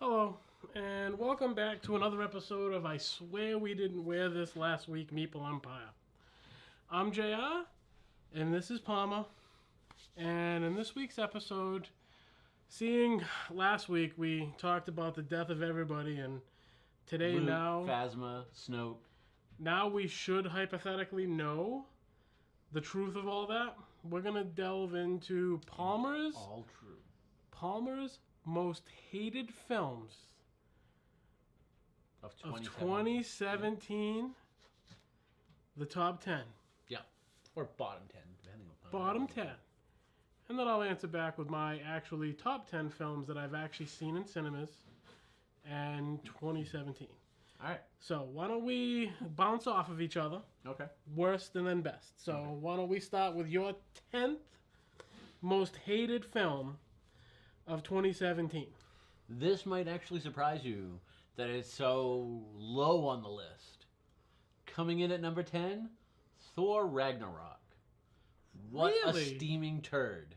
Hello, and welcome back to another episode of I Swear We Didn't Wear This Last Week, Meeple Empire. I'm JR, and this is Palmer, and in this week's episode, seeing last week we talked about the death of everybody, and today Luke, now Phasma, Snoke. now we should hypothetically know the truth of all that. We're gonna delve into All true. Palmer's most hated films Of of 2017. 2017, the top 10. Yeah. Or bottom 10, depending on Bottom 10. And then I'll answer back with my actually top 10 films that I've actually seen in cinemas in 2017. All right. So why don't we bounce off of each other, Okay. worst and then best. So Okay. why don't we start with your 10th most hated film of 2017? This might actually surprise you that it's so low on the list. Coming in at number 10, Thor Ragnarok. What Really? a steaming turd.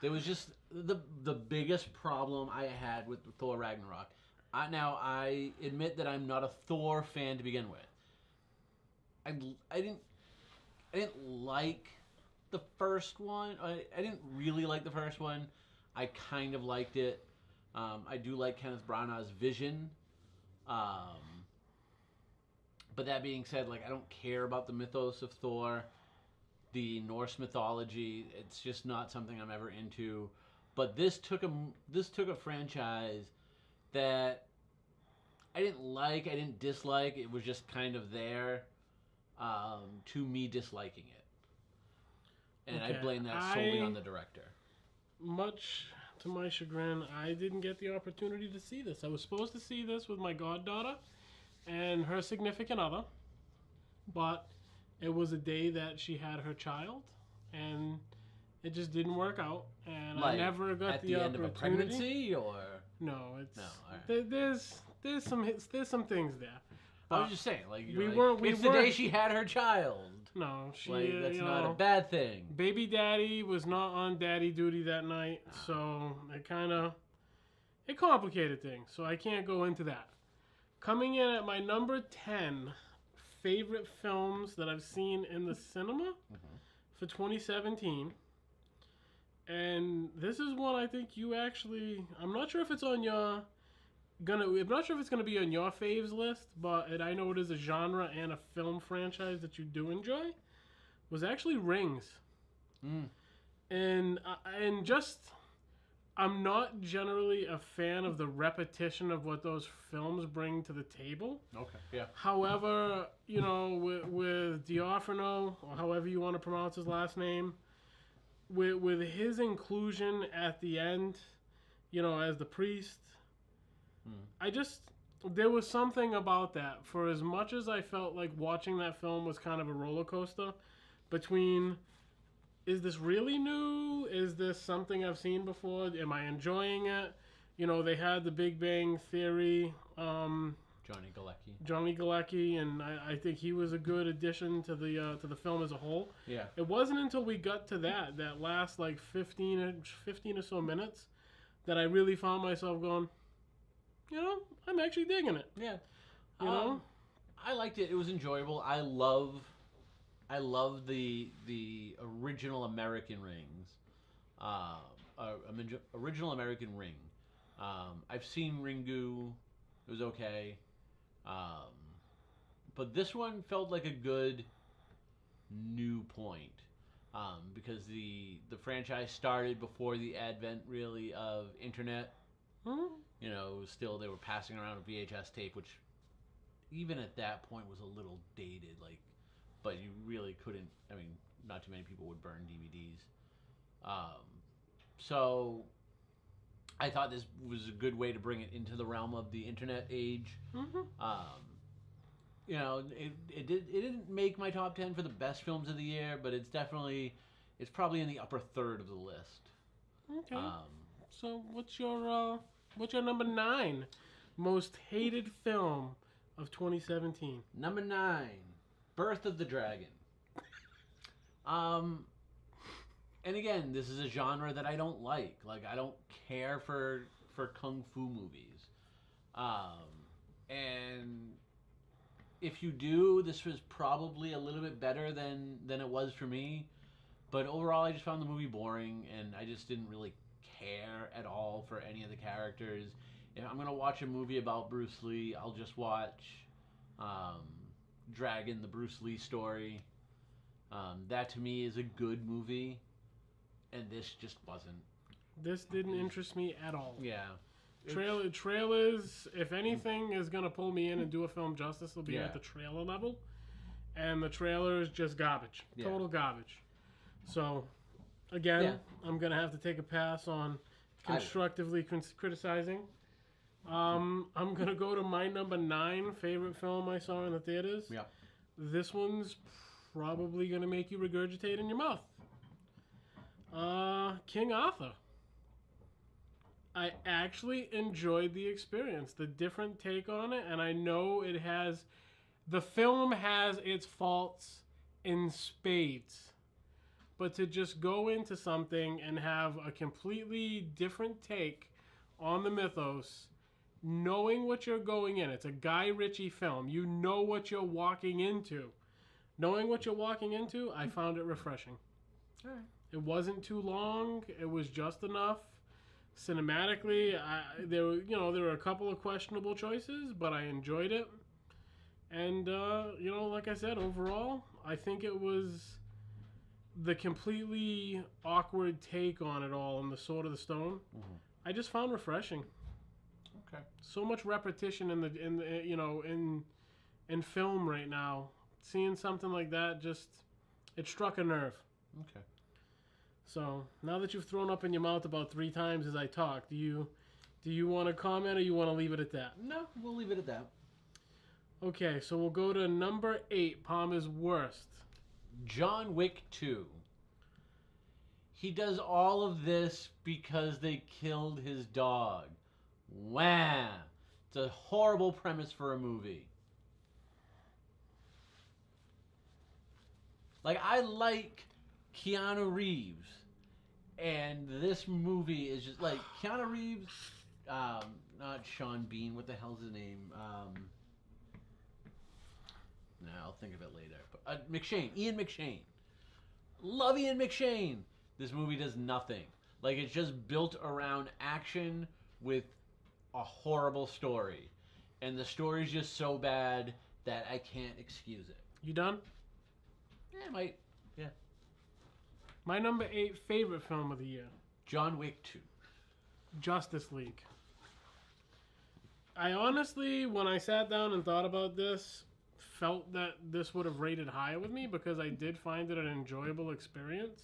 There was just the biggest problem I had with Thor Ragnarok. I admit that I'm not a Thor fan to begin with. I didn't like the first one. I didn't really like the first one. I kind of liked it. I do like Kenneth Branagh's vision. But that being said, like, I don't care about the mythos of Thor, the Norse mythology. It's just not something I'm ever into. But this took a franchise that I didn't like, I didn't dislike. It was just kind of there, to me disliking it. And I Okay, blame that solely I- on the director. Much to my chagrin, I didn't get the opportunity to see this. I was supposed to see this with my goddaughter and her significant other, but it was a day that she had her child, and it just didn't work out. And I Like, never got at the the end of a opportunity. pregnancy, or No, it's No, alright. there's some things there. I was just saying, like, we like, weren't- we it's the day weren't- she had her child. No, she Like, that's you not know, a bad thing. baby daddy was not on daddy duty that night, so it complicated things. So I can't go into that. Coming in at my number 10 favorite films that I've seen in the cinema for 2017. And this is one I think you actually, I'm not sure if it's on your I'm not sure if it's gonna be on your faves list, but I know it is a genre and a film franchise that you do enjoy. Was actually Rings. Mm. And just I'm not generally a fan of the repetition of what those films bring to the table. Okay. Yeah. However, you know, with D'Onofrio, or however you want to pronounce his last name, with his inclusion at the end, you know, as the priest, there was something about that. For as much as I felt like watching that film was kind of a roller coaster between, is this really new? Is this something I've seen before? Am I enjoying it? You know, they had the Big Bang Theory, Johnny Galecki. Johnny Galecki, and I think he was a good addition to the film as a whole. Yeah. It wasn't until we got to that last like 15 or so minutes that I really found myself going, you know, I'm actually digging it. Yeah. You know? I liked it. It was enjoyable. I love the original American Rings. Original American Ring. I've seen Ringu. It was okay. But this one felt like a good new point. Because the franchise started before the advent, really, of internet. Hmm? You know, still they were passing around a VHS tape, which even at that point was a little dated. Like, but you really couldn't. I mean, not too many people would burn DVDs. So I thought this was a good way to bring it into the realm of the internet age. Mm-hmm. You know, it didn't make my top 10 for the best films of the year, but it's probably in the upper third of the list. Okay. So what's your number 9 most hated film of 2017? Number 9, Birth of the Dragon. And again, this is a genre that I don't like. Like, I don't care for kung fu movies. And if you do, this was probably a little bit better than it was for me. But overall, I just found the movie boring, and I just didn't really care at all for any of the characters. If I'm gonna watch a movie about Bruce Lee, I'll just watch Dragon, the Bruce Lee story. That to me is a good movie, and this just wasn't. This didn't interest me at all. Yeah. Trailers, if anything is gonna pull me in and do a film justice, it'll be at the trailer level, and the trailer is just garbage, total garbage. So, again, I'm gonna have to take a pass on constructively criticizing. I'm gonna go to my number 9 favorite film I saw in the theaters. Yeah. This one's probably gonna make you regurgitate in your mouth. King Arthur. I actually enjoyed the experience, the different take on it, and I know the film has its faults in spades. But to just go into something and have a completely different take on the mythos, knowing what you're going in, it's a Guy Ritchie film, you know what you're walking into. Knowing what you're walking into, I found it refreshing. All right. It wasn't too long, it was just enough. Cinematically, there were a couple of questionable choices, but I enjoyed it. And, like I said, overall, I think it was the completely awkward take on it all in the Sword of the Stone. Mm-hmm. I just found refreshing. Okay. So much repetition in film right now. Seeing something like that it struck a nerve. Okay. So now that you've thrown up in your mouth about 3 times as I talk, do you want to comment or you want to leave it at that? No, we'll leave it at that. Okay, so we'll go to number 8, Palmer's worst. John Wick 2. He does all of this because they killed his dog. Wham! It's a horrible premise for a movie. Like, I like Keanu Reeves, and this movie is just like Keanu Reeves, not Sean Bean. What the hell's his name? No, I'll think of it later. But Ian McShane. Love Ian McShane. This movie does nothing. Like, it's just built around action with a horrible story, and the story's just so bad that I can't excuse it. You done? Yeah, I might. Yeah. My number 8 favorite film of the year. John Wick 2. Justice League. I honestly, when I sat down and thought about this, felt that this would have rated higher with me because I did find it an enjoyable experience.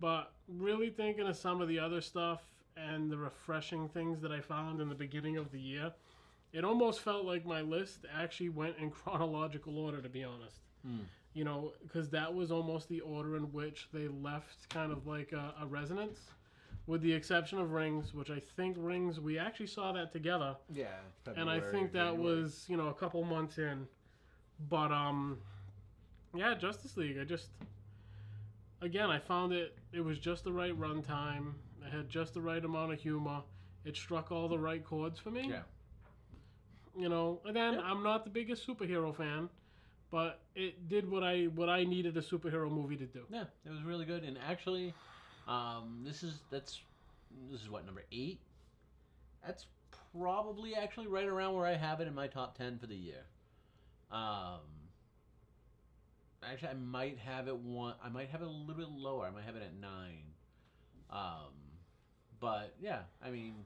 But really thinking of some of the other stuff and the refreshing things that I found in the beginning of the year, it almost felt like my list actually went in chronological order, to be honest. You know, because that was almost the order in which they left kind of like a resonance, with the exception of Rings, which I think Rings, we actually saw that together. Yeah. And I think that was, a couple months in. But, yeah, Justice League, I found it was just the right runtime. It had just the right amount of humor. It struck all the right chords for me. Yeah. Again, I'm not the biggest superhero fan, but it did what I needed a superhero movie to do. Yeah, it was really good. And actually, this is what, number 8? That's probably actually right around where I have it in my top 10 for the year. Actually, I might have it a little bit lower. I might have it at 9. But yeah, I mean,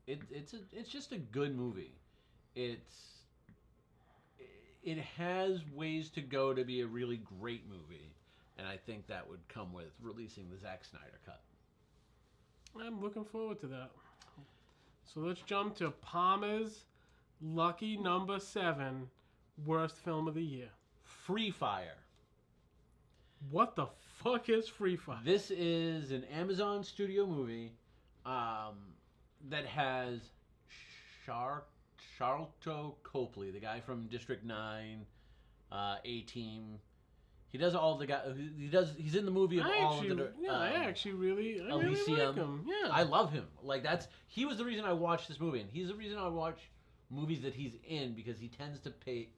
it's just a good movie. It has ways to go to be a really great movie, and I think that would come with releasing the Zack Snyder cut. I'm looking forward to that. So let's jump to Palmer's lucky number 7 worst film of the year. Free Fire. What the fuck is Free Fire? This is an Amazon studio movie that has Charlton Copley, the guy from District 9, A-Team. He does all the guy. He does. He's in the movie of all of the. I actually really like him. Yeah, I love him. Like he was the reason I watched this movie, and he's the reason I watch movies that he's in because he tends to pick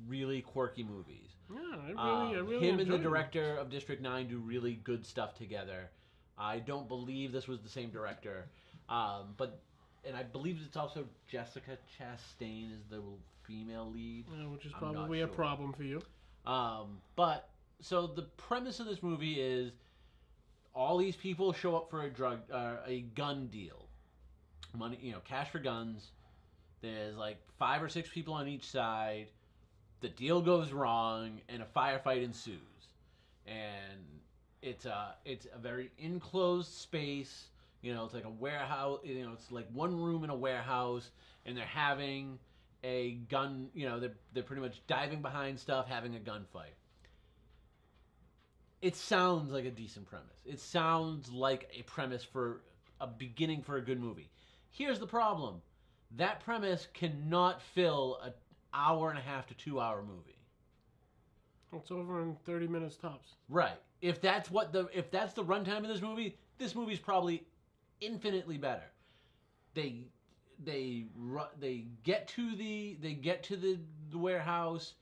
really quirky movies. Yeah, I really him and the director of District 9 do really good stuff together. I don't believe this was the same director, and I believe it's also Jessica Chastain is the female lead, which is probably a problem for you. But so the premise of this movie is all these people show up for a gun deal, money, cash for guns. There's like 5 or 6 people on each side. The deal goes wrong, and a firefight ensues. And it's a very enclosed space. It's like a warehouse. It's like one room in a warehouse, and they're having a gun. They're pretty much diving behind stuff, having a gunfight. It sounds like a decent premise. It sounds like a premise for a beginning for a good movie. Here's the problem. That premise cannot fill an hour and a half to 2 hour movie. It's over in 30 minutes tops. Right. If that's the runtime of this movie's probably infinitely better. They get to the warehouse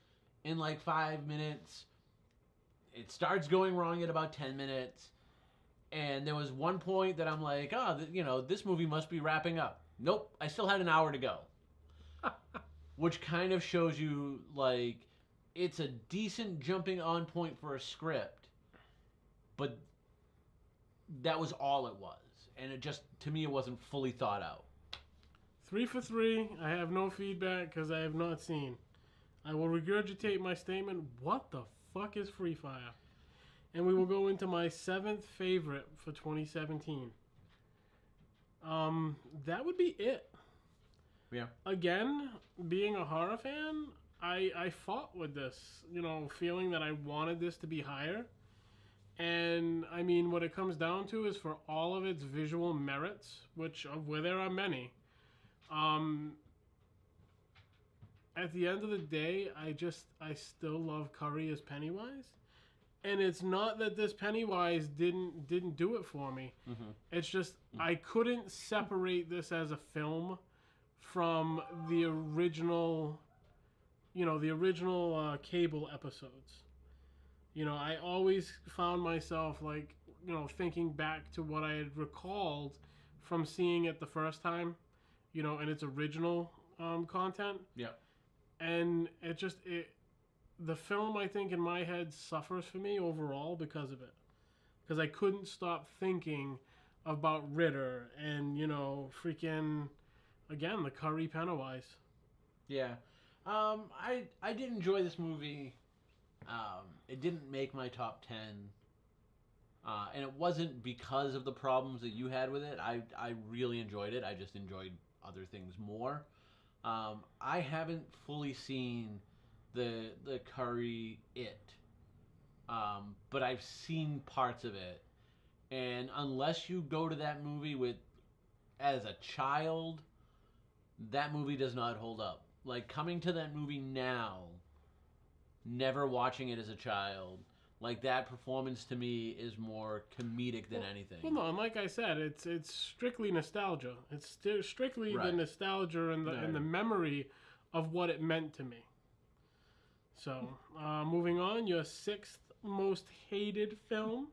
in like 5 minutes. It starts going wrong at about 10 minutes. And there was one point that I'm like, this movie must be wrapping up. Nope, I still had an hour to go. Which kind of shows you, like, it's a decent jumping on point for a script, but that was all it was. And it just, to me, it wasn't fully thought out. 3 for 3. I have no feedback because I have not seen. I will regurgitate my statement. What the fuck is Free Fire? And we will go into my 7th favorite for 2017. That would be it. Yeah. Again, being a horror fan, I fought with this, feeling that I wanted this to be higher. And, I mean, what it comes down to is for all of its visual merits, where there are many, at the end of the day, I still love Curry as Pennywise. And it's not that this Pennywise didn't do it for me. Mm-hmm. It's just I couldn't separate this as a film from the original, cable episodes. I always found myself thinking back to what I had recalled from seeing it the first time, in its original content. Yeah. And the film, I think, in my head suffers for me overall because of it. Because I couldn't stop thinking about Ritter and, freaking, again, the Curry Pennywise. Yeah. I did enjoy this movie. It didn't make my top 10. And it wasn't because of the problems that you had with it. I really enjoyed it. I just enjoyed other things more. I haven't fully seen the Curry It, but I've seen parts of it, and unless you go to that movie as a child, that movie does not hold up. Like, coming to that movie now, never watching it as a child, like, that performance to me is more comedic than anything. Well, no, and like I said, it's strictly nostalgia. It's strictly the nostalgia and the memory of what it meant to me. So, moving on, your 6th most hated film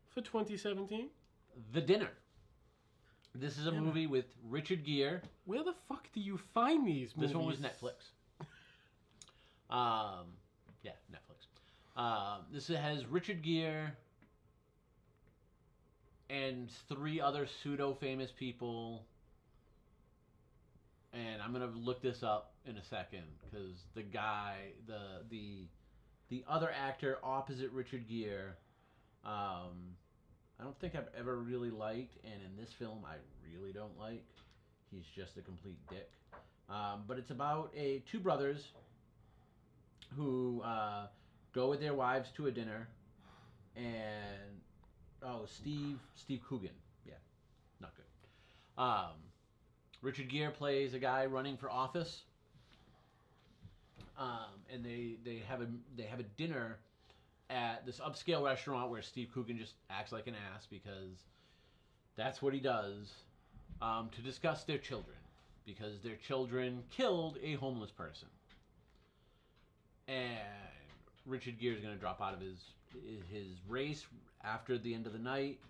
for 2017? The Dinner. This is a movie with Richard Gere. Where the fuck do you find these movies? This one was Netflix. Yeah, Netflix. This has Richard Gere and 3 other pseudo-famous people. And I'm gonna look this up in a second because the guy, the other actor opposite Richard Gere, I don't think I've ever really liked, and in this film I really don't like. He's just a complete dick. But it's about 2 brothers who go with their wives to a dinner, and Steve Coogan, yeah, not good. Richard Gere plays a guy running for office, and they have a dinner at this upscale restaurant where Steve Coogan just acts like an ass because that's what he does, to discuss their children. Because their children killed a homeless person. And Richard Gere is going to drop out of his race after the end of the night.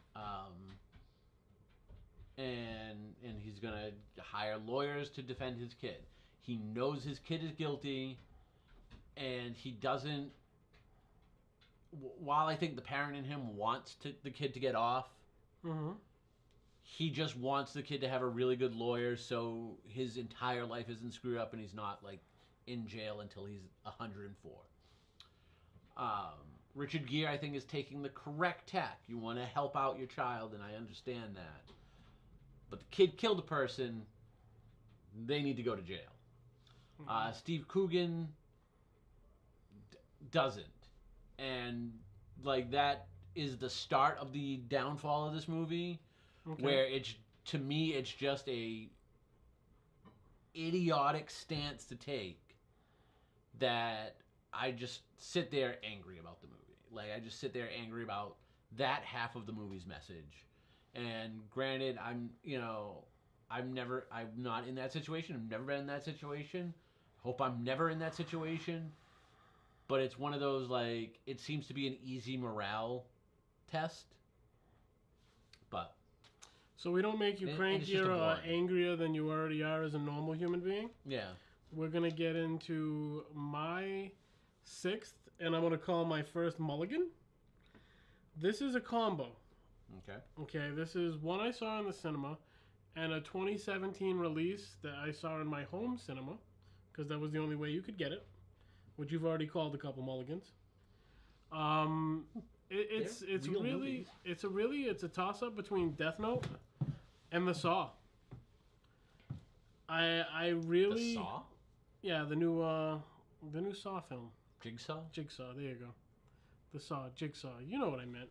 And he's going to hire lawyers to defend his kid. He knows his kid is guilty, and he doesn't... While I think the parent in him wants the kid to get off, he just wants the kid to have a really good lawyer so his entire life isn't screwed up and he's not, like, in jail until he's 104. Richard Gere, I think, is taking the correct tack. You want to help out your child, and I understand that. But the kid killed a person. They need to go to jail. Steve Coogan doesn't. And, like, that is the start of the downfall of this movie. Okay. Where to me, it's just a idiotic stance to take that I just sit there angry about the movie. Like, I just sit there angry about that half of the movie's message. And granted, I'm not in that situation. I've never been in that situation. Hope I'm never in that situation. But it's one of those, like, it seems to be an easy morale test. But. So we don't make you crankier or angrier than you already are as a normal human being? Yeah. We're going to get into my 6th, and I'm going to call my first mulligan. This is a combo. Okay, this is one I saw in the cinema, and a 2017 release that I saw in my home cinema, because that was the only way you could get it, which you've already called a couple mulligans. It's a toss-up between Death Note and The Saw. I really... The Saw? Yeah, the new Saw film. Jigsaw? Jigsaw, there you go. The Saw, Jigsaw. You know what I meant.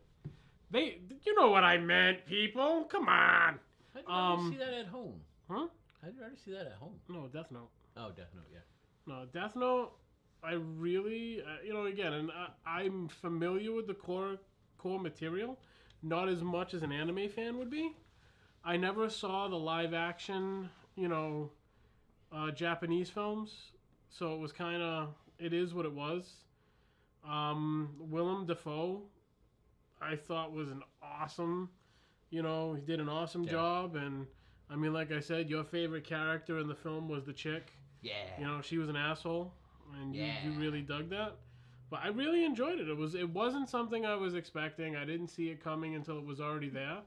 You know what I meant, people. Come on. How did you already see that at home? Huh? How did you already see that at home? No, Death Note. Oh, Death Note, yeah. No, Death Note, I really, again, and I'm familiar with the core material, not as much as an anime fan would be. I never saw the live action, Japanese films, so it was kind of, it is what it was. Willem Dafoe, I thought was an awesome, he did an awesome job, and I mean, like I said, your favorite character in the film was the chick. Yeah. She was an asshole, and you really dug that. But I really enjoyed it. It wasn't something I was expecting. I didn't see it coming until it was already there,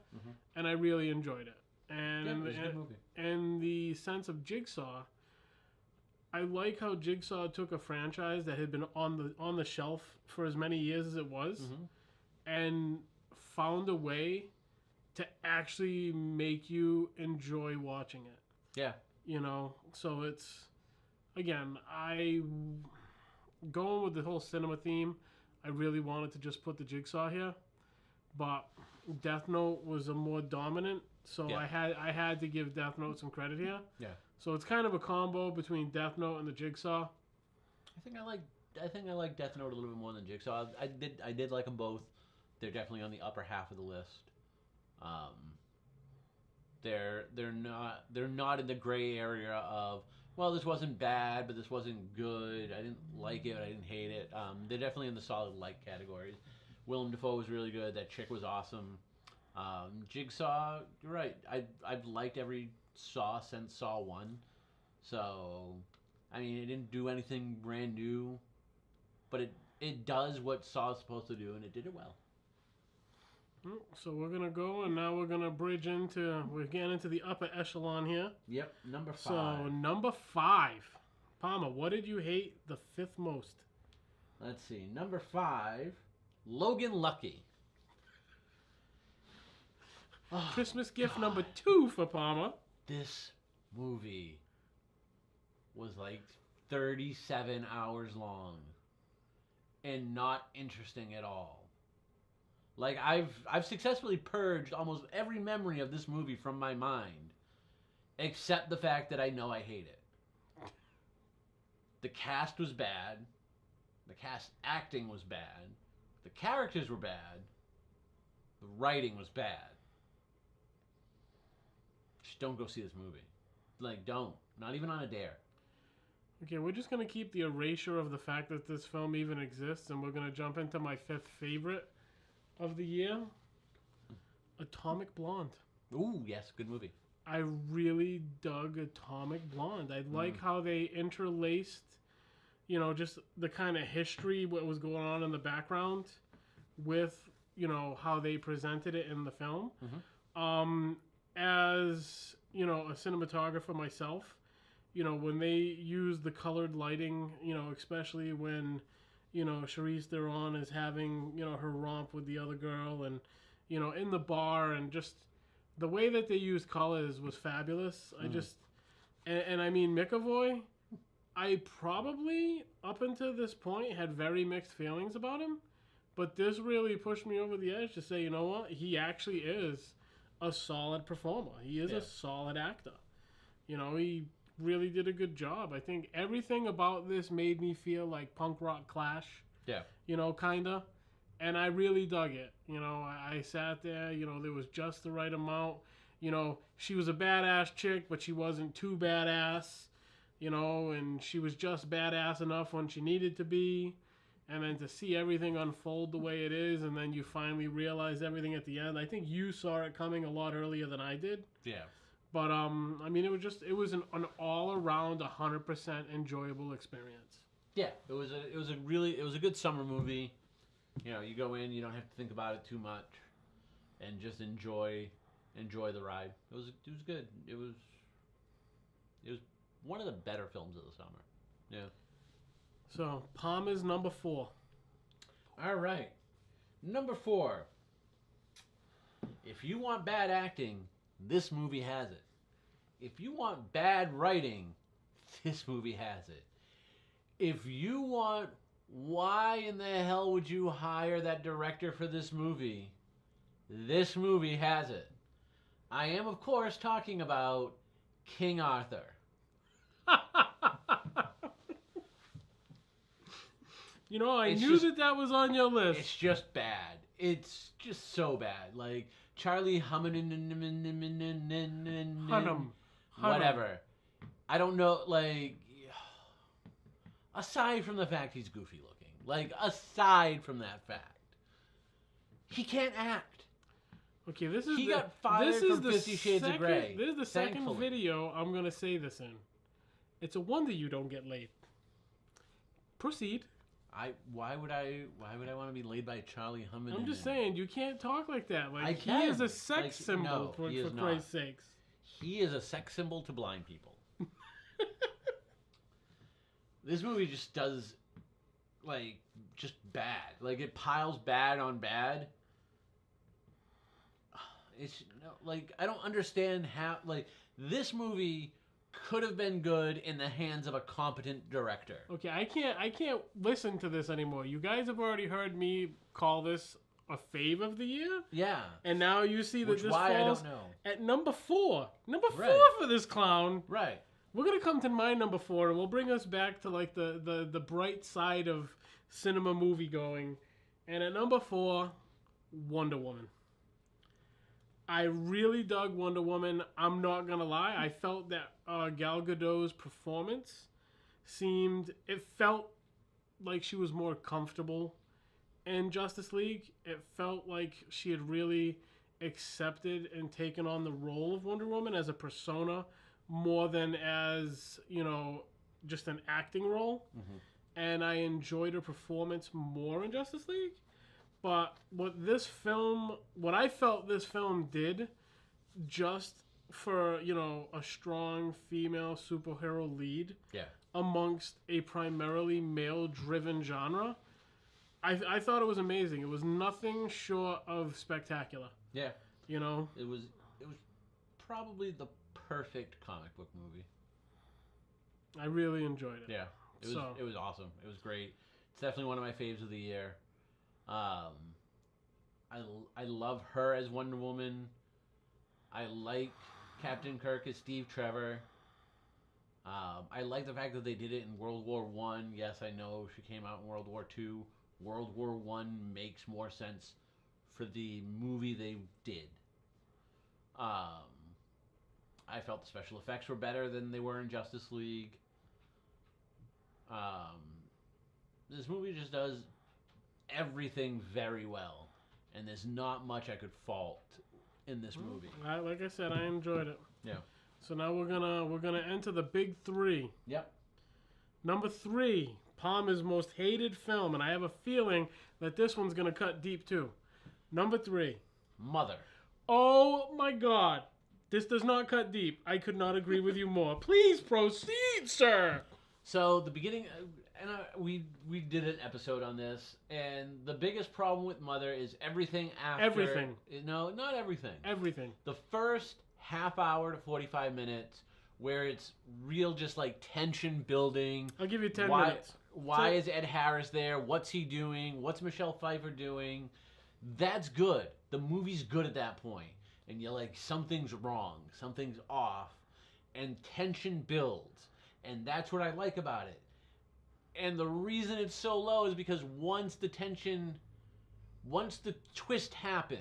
and I really enjoyed it. And it was a good movie. And the sense of Jigsaw, I like how Jigsaw took a franchise that had been on the shelf for as many years as it was, and found a way to actually make you enjoy watching it. Yeah. So it's, again, going with the whole cinema theme, I really wanted to just put the Jigsaw here, but Death Note was a more dominant, so I had to give Death Note some credit here. Yeah. So it's kind of a combo between Death Note and the Jigsaw. I think I like Death Note a little bit more than Jigsaw. I did like them both. They're definitely on the upper half of the list. They're not in the gray area of, well, this wasn't bad, but this wasn't good. I didn't like it, but I didn't hate it. They're definitely in the solid like categories. Willem Dafoe was really good. That chick was awesome. Jigsaw, you're right. I've liked every Saw since Saw 1. So, I mean, it didn't do anything brand new, but it does what Saw is supposed to do, and it did it well. So we're going to go, and now we're going to we're getting into the upper echelon here. Yep, number 5. So, number 5. Palmer, what did you hate the 5th most? Let's see. Number 5, Logan Lucky. Christmas gift number 2 for Palmer. This movie was like 37 hours long and not interesting at all. Like, I've successfully purged almost every memory of this movie from my mind, except the fact that I know I hate it. The cast was bad. The cast acting was bad. The characters were bad. The writing was bad. Just don't go see this movie. Like, don't. Not even on a dare. Okay, we're just going to keep the erasure of the fact that this film even exists, and we're going to jump into my 5th favorite of the year. Atomic Blonde. Ooh, yes, good movie. I really dug Atomic Blonde. I like how they interlaced, you know, just the kind of history, what was going on in the background with, you know, how they presented it in the film. As, you know, a cinematographer myself, you know, when they use the colored lighting, you know, especially when, you know, Charlize Theron is having, you know, her romp with the other girl and, you know, in the bar, and just the way that they used colors was fabulous. I just, and I mean, McAvoy, I probably, up until this point, had very mixed feelings about him. But this really pushed me over the edge to say, you know what? He actually is a solid performer. He is a solid actor. You know, he really did a good job. I think everything about this made me feel like punk rock Clash. Yeah. You know, kind of. And I really dug it. You know, I sat there, you know, there was just the right amount. You know, she was a badass chick, but she wasn't too badass. You know, and she was just badass enough when she needed to be. And then to see everything unfold the way it is, and then you finally realize everything at the end. I think you saw it coming a lot earlier than I did. Yeah. But, I mean, it was an all-around 100% enjoyable experience. Yeah, it was a good summer movie. You know, you go in, you don't have to think about it too much, and just enjoy the ride. It was good. It was one of the better films of the summer. Yeah. So, Palm is number 4. All right. Number 4. If you want bad acting, this movie has it. If you want bad writing, this movie has it. If you want, why in the hell would you hire that director for this movie has it. I am, of course, talking about King Arthur. You know, I knew that was on your list. It's just bad. It's just so bad. Like, Charlie Hunnam. Whatever. I don't know, like, aside from the fact he's goofy looking, like, aside from that fact, he can't act. Okay, this is he got fired from 50 Shades of Grey. This is the second video I'm going to say this in. It's a wonder you don't get laid. Proceed. Why would I want to be laid by Charlie Hunnam? I'm just saying, you can't talk like that. Like, I can. He is a sex symbol, for Christ's sakes. He is a sex symbol to blind people. This movie just does, like, just bad. Like, it piles bad on bad. It's, like, I don't understand how, like, this movie could have been good in the hands of a competent director. Okay, I can't listen to this anymore. You guys have already heard me call this a fave of the year. Yeah. And now you see that this falls at number 4. Number 4 for this clown. Right. We're going to come to my number 4, and we'll bring us back to, like, the bright side of cinema movie going. And at number 4, Wonder Woman. I really dug Wonder Woman. I'm not going to lie. I felt that Gal Gadot's performance felt like she was more comfortable in Justice League. It felt like she had really accepted and taken on the role of Wonder Woman as a persona more than as, you know, just an acting role. Mm-hmm. And I enjoyed her performance more in Justice League. But what I felt this film did, just for, you know, a strong female superhero lead amongst a primarily male-driven genre, I thought it was amazing. It was nothing short of spectacular. Yeah. You know? It was probably the perfect comic book movie. I really enjoyed it. Yeah. It was awesome. It was great. It's definitely one of my faves of the year. I love her as Wonder Woman. I like Captain Kirk as Steve Trevor. I like the fact that they did it in World War I. Yes, I know she came out in World War II. World War One makes more sense for the movie they did. I felt the special effects were better than they were in Justice League. This movie just does everything very well, and there's not much I could fault in this movie. Like I said, I enjoyed it. Yeah. So now we're gonna enter the big three. Yep. Number 3, Palmer's most hated film, and I have a feeling that this one's gonna cut deep too. Number 3, Mother. Oh my God, this does not cut deep. I could not agree with you more. Please proceed, sir. So the beginning, we did an episode on this, and the biggest problem with Mother is everything after. Everything. No, not everything. Everything. The first half hour to 45 minutes, where it's real, just like tension building. I'll give you 10 minutes. Why is Ed Harris there? What's he doing? What's Michelle Pfeiffer doing? That's good. The movie's good at that point, and you're like, something's wrong, something's off, and tension builds, and that's what I like about it. And the reason it's so low is because once the twist happens,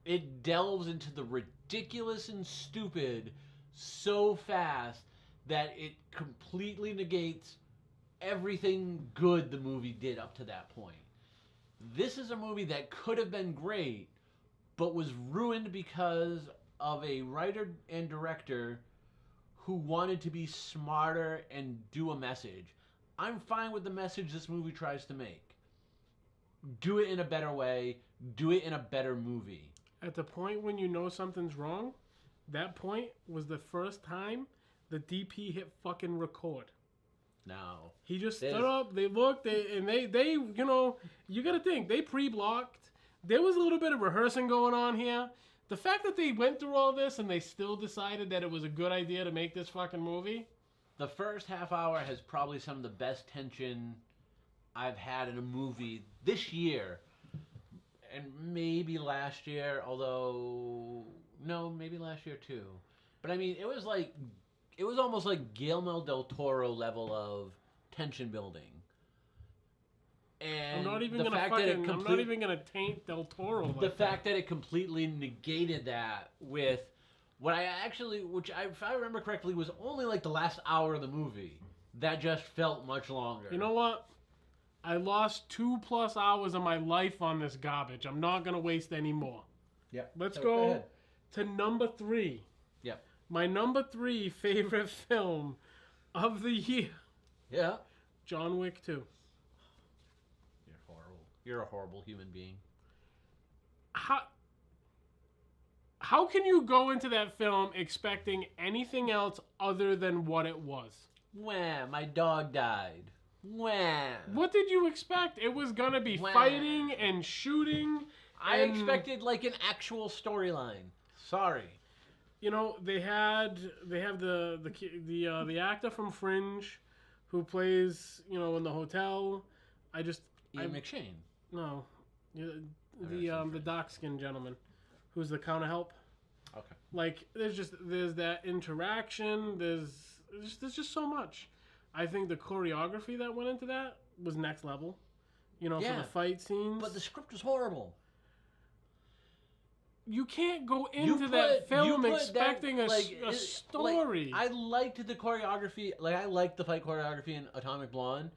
it delves into the ridiculous and stupid so fast that it completely negates everything good the movie did up to that point. This is a movie that could have been great, but was ruined because of a writer and director who wanted to be smarter and do a message. I'm fine with the message this movie tries to make. Do it in a better way. Do it in a better movie. At the point when you know something's wrong, that point was the first time the DP hit fucking record. No. He just stood up, they looked, they you know, you gotta think, they pre-blocked. There was a little bit of rehearsing going on here. The fact that they went through all this and they still decided that it was a good idea to make this fucking movie. The first half hour has probably some of the best tension I've had in a movie this year. And maybe last year, although, no, maybe last year too. But I mean, it was almost like Guillermo del Toro level of tension building. And I'm not even gonna taint Del Toro. The fact that it completely negated that with what which if I remember correctly, was only like the last hour of the movie. That just felt much longer. You know what? I lost 2+ hours of my life on this garbage. I'm not gonna waste any more. Yeah. Let's go to number 3. Yep. My number 3 favorite film of the year. Yeah. John Wick 2. You're horrible. You're a horrible human being. How can you go into that film expecting anything else other than what it was? Wham! My dog died. Wham! What did you expect? It was gonna be fighting and shooting. I expected like an actual storyline. Sorry. You know, they have the actor from Fringe who plays, you know, in the hotel. Ian McShane. No. The dark-skinned gentleman who's the counter help. Okay. Like there's that interaction, there's just so much. I think the choreography that went into that was next level. You know, for the fight scenes. But the script was horrible. You can't go into that film expecting a story. Like, I liked the choreography. Like, I liked the fight choreography in Atomic Blonde.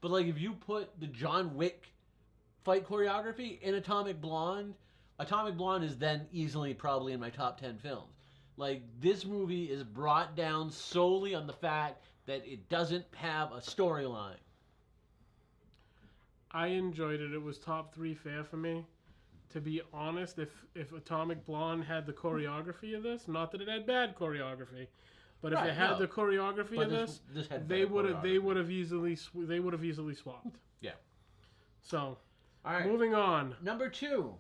But, like, if you put the John Wick fight choreography in Atomic Blonde is then easily probably in my top 10 films. Like, this movie is brought down solely on the fact that it doesn't have a storyline. I enjoyed it. It was top 3 fair for me. To be honest, if Atomic Blonde had the choreography of this, not that it had bad choreography, but if it had the choreography of this they would have easily swapped. Yeah. So, all right. Moving on. Number 2,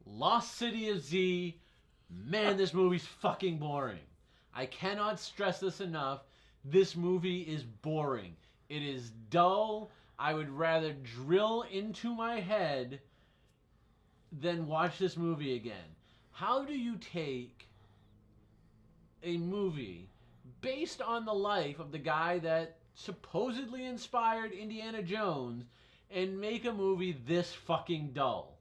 Lost City of Z. Man, this movie's fucking boring. I cannot stress this enough. This movie is boring. It is dull. I would rather drill into my head than watch this movie again. How do you take a movie based on the life of the guy that supposedly inspired Indiana Jones and make a movie this fucking dull?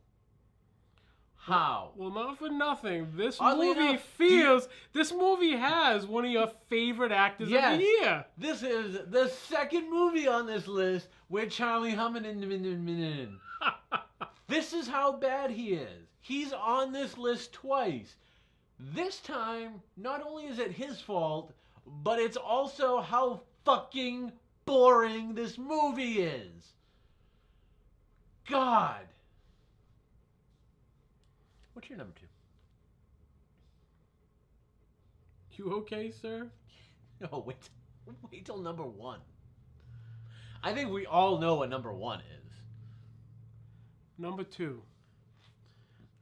How? Well, not for nothing. This Oddly movie enough, feels. This movie has one of your favorite actors of the year. This is the second movie on this list with Charlie HUNUNUNNAMANN. This is how bad he is. He's on this list twice. This time, not only is it his fault, but it's also how fucking boring this movie is. God. What's your number 2? You okay, sir? No, wait till number 1. I think we all know what number 1 is. Number 2.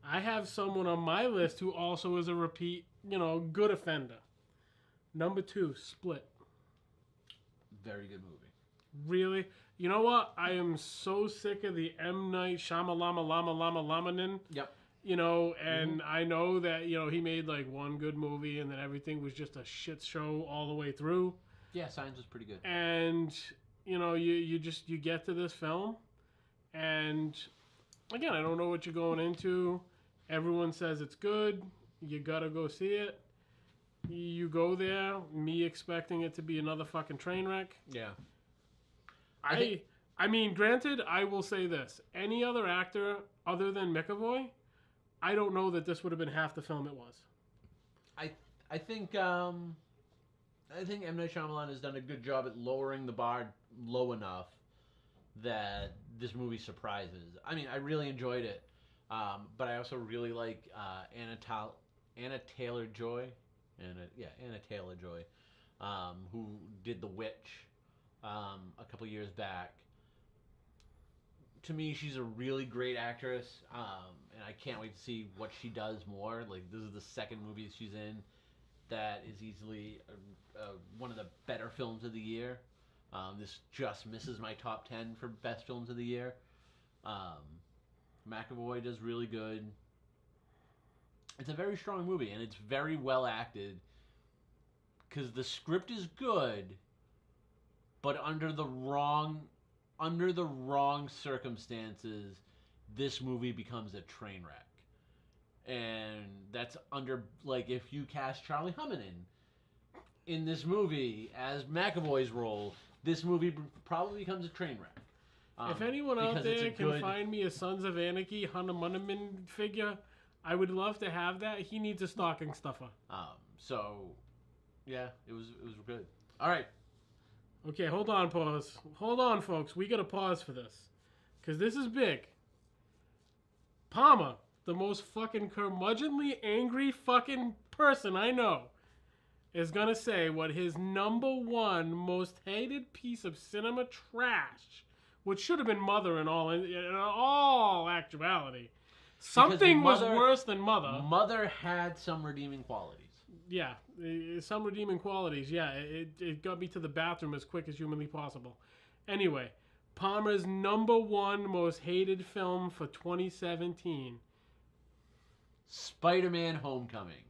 I have someone on my list who also is a repeat, good offender. Number 2, Split. Very good movie. Really? You know what? I am so sick of the M. Night Shyamalan. Yep. And I know that, he made like one good movie and then everything was just a shit show all the way through. Yeah, Signs was pretty good. And, you get to this film and, again, I don't know what you're going into. Everyone says it's good. You gotta go see it. You go there, me expecting it to be another fucking train wreck. Yeah. I mean, granted, I will say this. Any other actor other than McAvoy, I don't know that this would have been half the film it was. I think M. Night Shyamalan has done a good job at lowering the bar low enough that this movie surprises. I mean, I really enjoyed it, but I also really like Anna Taylor-Joy, Anna Taylor-Joy, who did The Witch a couple years back. To me, she's a really great actress, and I can't wait to see what she does more. Like, this is the second movie she's in that is easily one of the better films of the year. This just misses my top 10 for best films of the year. McAvoy does really good. It's a very strong movie, and it's very well acted because the script is good, but under the wrong circumstances, this movie becomes a train wreck. And that's if you cast Charlie Hunnam in this movie as McAvoy's role, this movie probably becomes a train wreck. If anyone out there can find me a Sons of Anarchy HUNUNUNNAMANN figure, I would love to have that. He needs a stocking stuffer. Yeah, it was good. All right. Okay, hold on, pause. Hold on, folks. We got to pause for this. Because this is big. Palmer, the most fucking curmudgeonly angry fucking person I know, is going to say what his number 1 most hated piece of cinema trash, which should have been Mother in all actuality. Something was worse than Mother. Mother had some redeeming qualities. Yeah, some redeeming qualities. Yeah, it got me to the bathroom as quick as humanly possible. Anyway, Palmer's number 1 most hated film for 2017. Spider-Man Homecoming.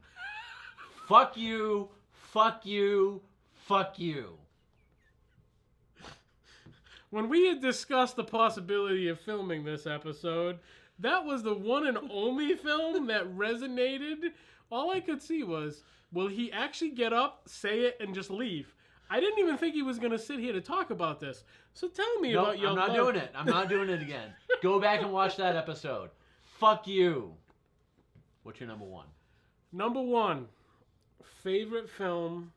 Fuck you, fuck you, fuck you. When we had discussed the possibility of filming this episode, that was the one and only film that resonated. All I could see was, will he actually get up, say it, and just leave? I didn't even think he was going to sit here to talk about this. So tell me about your... I'm not doing it. I'm not doing it again. Go back and watch that episode. Fuck you. What's your number 1? Number 1, favorite film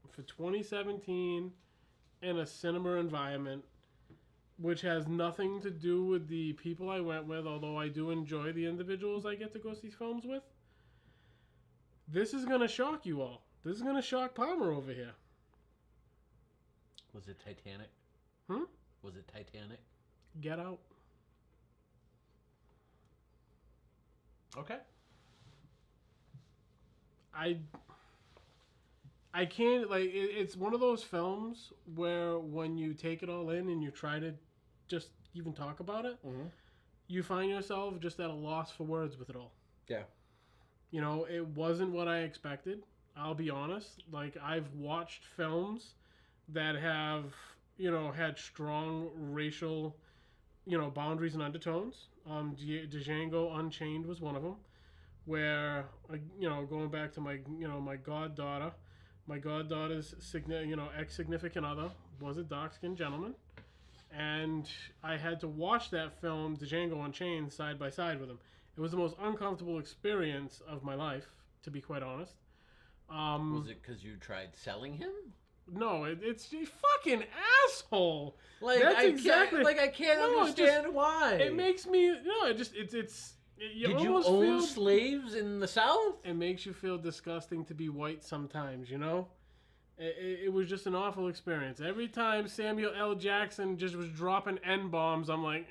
for 2017 in a cinema environment, which has nothing to do with the people I went with, although I do enjoy the individuals I get to go see films with. This is going to shock you all. This is going to shock Palmer over here. Was it Titanic? Was it Titanic? Get Out. Okay. I can't, it's one of those films where when you take it all in and you try to just even talk about it, you find yourself just at a loss for words with it all. Yeah. It wasn't what I expected. I'll be honest. I've watched films that have had strong racial, boundaries and undertones. Django Unchained was one of them, where going back to my goddaughter's ex-significant other was a dark-skinned gentleman, and I had to watch that film Django Unchained side by side with him. It was the most uncomfortable experience of my life, to be quite honest. Was it because you tried selling him? No, it's you fucking asshole. Like That's I exactly can't, I can't understand why. It makes me you Did you almost own feel, slaves in the South? It makes you feel disgusting to be white sometimes, It was just an awful experience. Every time Samuel L. Jackson just was dropping N-bombs, I'm like,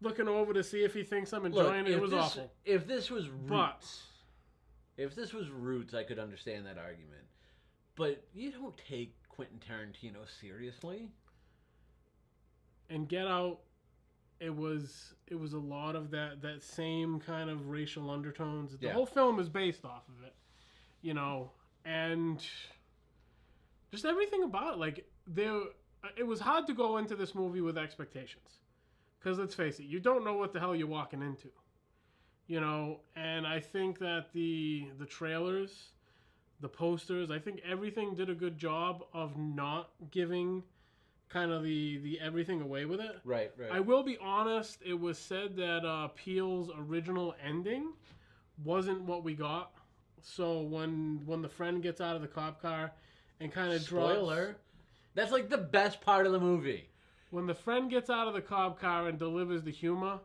looking over to see if he thinks I'm enjoying it. It was awful. If this was Roots, I could understand that argument. But you don't take Quentin Tarantino seriously. And Get Out, it was a lot of that same kind of racial undertones. The whole film is based off of it, and just everything about it. Like it was hard to go into this movie with expectations, because let's face it, you don't know what the hell you're walking into, And I think that the trailers, the posters, I think everything did a good job of not giving kind of the everything away with it. Right. I will be honest, it was said that Peele's original ending wasn't what we got. So when the friend gets out of the cop car and kind of drops... Spoiler. That's like the best part of the movie. When the friend gets out of the cop car and delivers the humor,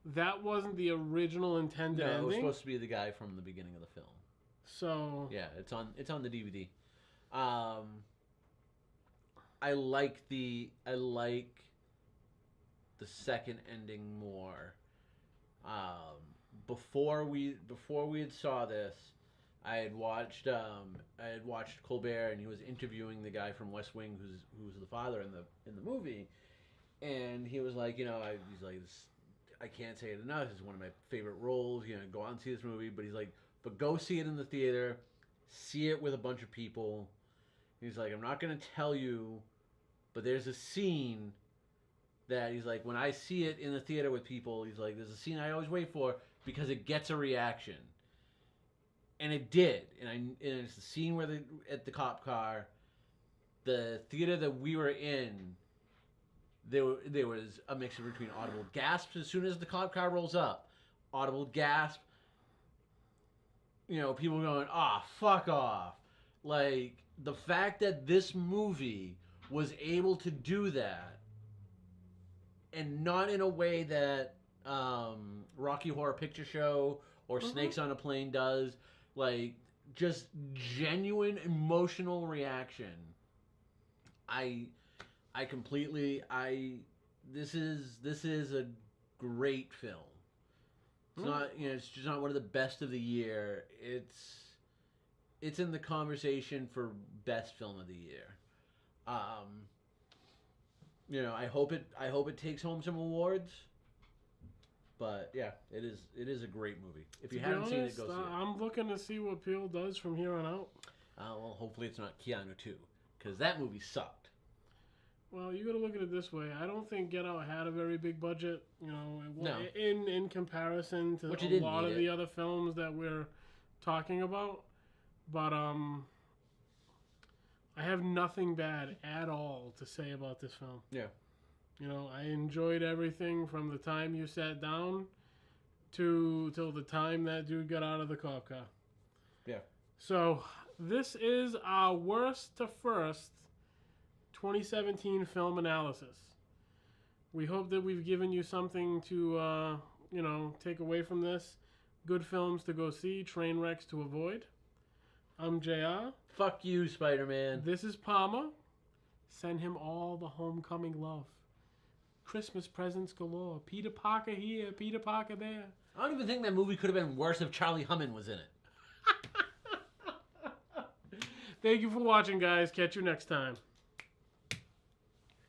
that wasn't the original intended ending. No, it was supposed to be the guy from the beginning of the film. So yeah, it's on the DVD. I like the second ending more. Before we had saw this, I had watched Colbert, and he was interviewing the guy from West Wing who's the father in the movie, and he was like, he's like, I can't say it enough. This is one of my favorite roles. Go out and see this movie, but he's like, but go see it in the theater, see it with a bunch of people. He's like, I'm not going to tell you, but there's a scene that he's like, when I see it in the theater with people, he's like, there's a scene I always wait for because it gets a reaction. And it did. And it's the scene where at the cop car, the theater that we were in, there was a mixture between audible gasps as soon as the cop car rolls up, audible gasp, people going, fuck off. Like, the fact that this movie was able to do that, and not in a way that Rocky Horror Picture Show or Snakes on a Plane does, like, just genuine emotional reaction. This is a great film. It's not, it's just not one of the best of the year. It's in the conversation for best film of the year. I hope it takes home some awards. But yeah, it is a great movie. If you haven't seen it, go see it. I'm looking to see what Peele does from here on out. Well, hopefully it's not Keanu 2, because that movie sucked. Well, you got to look at it this way. I don't think Get Out had a very big budget, No. in comparison to a lot of the other films that we're talking about. But I have nothing bad at all to say about this film. Yeah. I enjoyed everything from the time you sat down till the time that dude got out of the cop car. Yeah. So this is our worst to first 2017 film analysis. We hope that we've given you something to, take away from this. Good films to go see, train wrecks to avoid. I'm JR. Fuck you, Spider-Man. This is Palmer. Send him all the homecoming love. Christmas presents galore. Peter Parker here, Peter Parker there. I don't even think that movie could have been worse if Charlie Hunnam was in it. Thank you for watching, guys. Catch you next time.